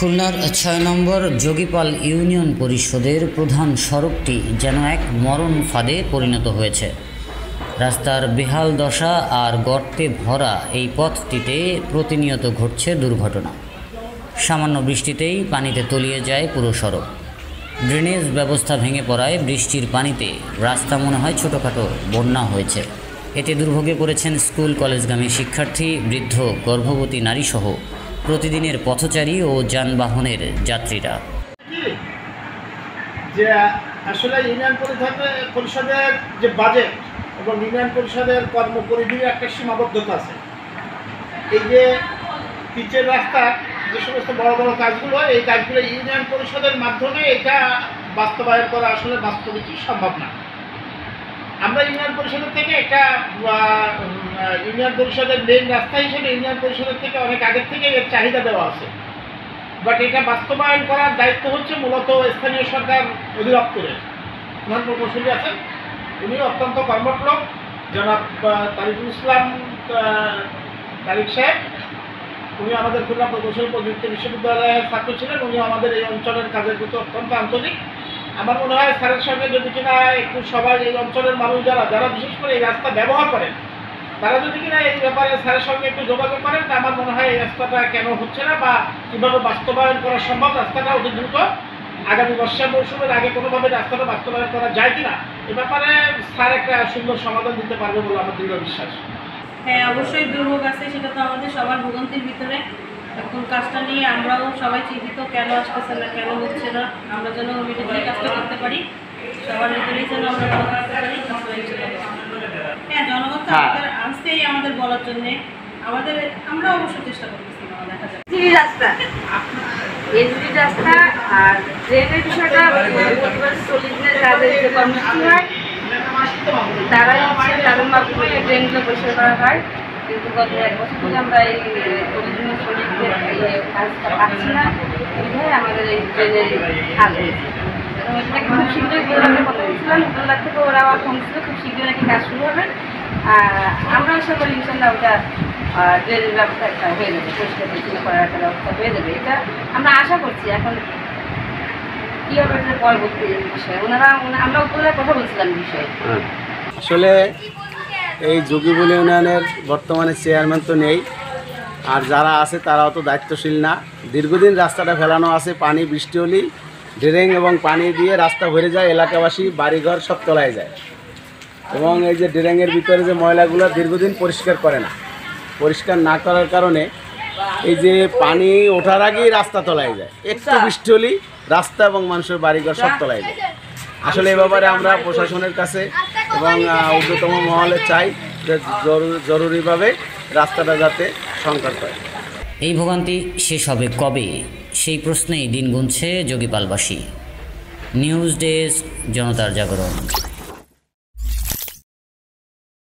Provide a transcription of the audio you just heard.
খুলনার ৬ নম্বর যোগীপাল ইউনিয়ন পরিষদের প্রধান সড়কটি যেন এক মরণ ফাঁদে পরিণত হয়েছে। রাস্তার বেহাল দশা আর গর্তে ভরা এই পথটিতে প্রতিনিয়ত ঘটছে দুর্ঘটনা। সামান্য বৃষ্টিতেই পানিতে তলিয়ে যায় পুরো সড়ক। ড্রেনেজ ব্যবস্থা ভেঙে পড়ায় বৃষ্টির পানিতে রাস্তা মনে হয় ছোটোখাটো বন্যা হয়েছে। এতে দুর্ভোগে পড়েছেন স্কুল কলেজগামী শিক্ষার্থী, বৃদ্ধ, গর্ভবতী নারীসহ প্রতিদিনের পথচারী ও যানবাহনের যাত্রীরা। যে আসলে ইউনিয়ন পরিষদের যে বাজেট এবং ইউনিয়ন পরিষদের কর্মপরিধির একটা সীমাবদ্ধতা আছে। এই যে পিচের রাস্তার যে সমস্ত বড় বড় কাজগুলো, এই কাজগুলো ইউনিয়ন পরিষদের মাধ্যমে এটা বাস্তবায়ন করা আসলে বাস্তবিকই সম্ভব না। আমরা ইউনিয়ন পরিষদের থেকে একটা ইউনিয়ন পরিষদের মেইন রাস্তা হিসেবে ইউনিয়ন পরিষদের থেকে অনেক আগের থেকে এর চাহিদা দেওয়া আছে, বাট এটা বাস্তবায়ন করার দায়িত্ব হচ্ছে মূলত স্থানীয় সরকার অধিদপ্তরের প্রধান প্রকৌশলী আছেন। উনি অত্যন্ত কর্মঠ লোক, জনাব তারিকুল ইসলাম তারিক সাহেব। উনি আমাদের খুলনা প্রকৌশল প্রযুক্তি বিশ্ববিদ্যালয়ের ছাত্র ছিলেন। উনি আমাদের এই অঞ্চলের কাজের প্রতি অত্যন্ত আন্তরিক। আমার মনে হয় স্যারের সঙ্গে যদি কিনা একটু সবাই এই অঞ্চলের মানুষ যারা বিশেষ করে এই রাস্তা ব্যবহার করেন, তারা যদি কিনা এই ব্যাপারে স্যারের সঙ্গে একটু যোগাযোগ করেন, তা আমার মনে হয় এই রাস্তাটা কেন হচ্ছে না বা কীভাবে বাস্তবায়ন করা সম্ভব, রাস্তাটা অতি দ্রুত আগামী বর্ষা মৌসুমের আগে কোনোভাবে রাস্তাটা বাস্তবায়ন করা যায় কিনা, এ ব্যাপারে স্যার একটা সুন্দর সমাধান দিতে পারবে বলে আমার দৃঢ় বিশ্বাস। হ্যাঁ, অবশ্যই দুর্ভোগ আছে, সেটা তো আমাদের সবার ভোগান্তির ভিতরে। এখন কাজটা নিয়ে আমরাও সবাই চিন্তিত, কেন আসতেছে না, কেন হচ্ছে না। আমরা যেন ইমিডিয়েটলি কাজটা করতে পারি, সবার ভিতরেই যেন আমরা করতে পারি। হ্যাঁ, জনগণ তো আমাদের আসছেই আমাদের বলার জন্যে, আমরা অবশ্যই চেষ্টা করতেছি। দেখা যায় রাস্তা আর ট্রেনের বিষয়টা 40 দিনের কাজের যে কর্মসূচি হয়, তারাই হচ্ছে তাদের মাধ্যমে ট্রেনগুলো পরিষ্কার করা হয়। কিন্তু গত 1 বছর ধরে আমরা এই 40 দিনের শ্রমিকদের কাজটা পাচ্ছি না, এইভাবে আমাদের এই ট্রেনের কাজ হয়েছে। খুব শীঘ্রই গোলাপের কথা বলছিলাম, গোলাপ থেকে ওরা ফোন ছিল খুব শীঘ্রই নাকি কাজ শুরু হবে। আমরা আশা করি ইনশাল্লাহ ওটা ট্রেনের ব্যবস্থা একটা হয়ে যাবে, পরিষ্কার পরিচ্ছন্ন করার একটা ব্যবস্থা হয়ে যাবে, এটা আমরা আশা করছি। এখন কী হবে এটা পরবর্তী বিষয়, আমরা উপজেলায় কথা বলছিলাম বিষয়ে। আসলে এই যোগীপাল ইউনিয়নের বর্তমানে চেয়ারম্যান তো নেই, আর যারা আছে তারাও তো দায়িত্বশীল না। দীর্ঘদিন রাস্তাটা ফেলানো আছে, পানি বৃষ্টি হলেই ড্রেন এবং পানি দিয়ে রাস্তা ভরে যায়, এলাকাবাসী বাড়িঘর সব তলায় যায়। এবং এই যে ড্রেনের ভিতরে যে ময়লাগুলো দীর্ঘদিন পরিষ্কার করে না, পরিষ্কার না করার কারণে এই যে পানি ওঠার আগেই রাস্তা তলায় যায়, একটু বৃষ্টি হলেই রাস্তা এবং মানুষের বাড়িঘর সব তলায় যায়। আসলে এ ব্যাপারে আমরা প্রশাসনের কাছে এবং ঊর্ধ্বতম মহলে চাই যে জরুরিভাবে রাস্তাটা যাতে সংস্কার করে। এই ভোগান্তি শেষ হবে কবে, সেই প্রশ্নেই দিন গুনছে যোগীপালবাসী। নিউজ ডেস্ক, জনতার জাগরণ।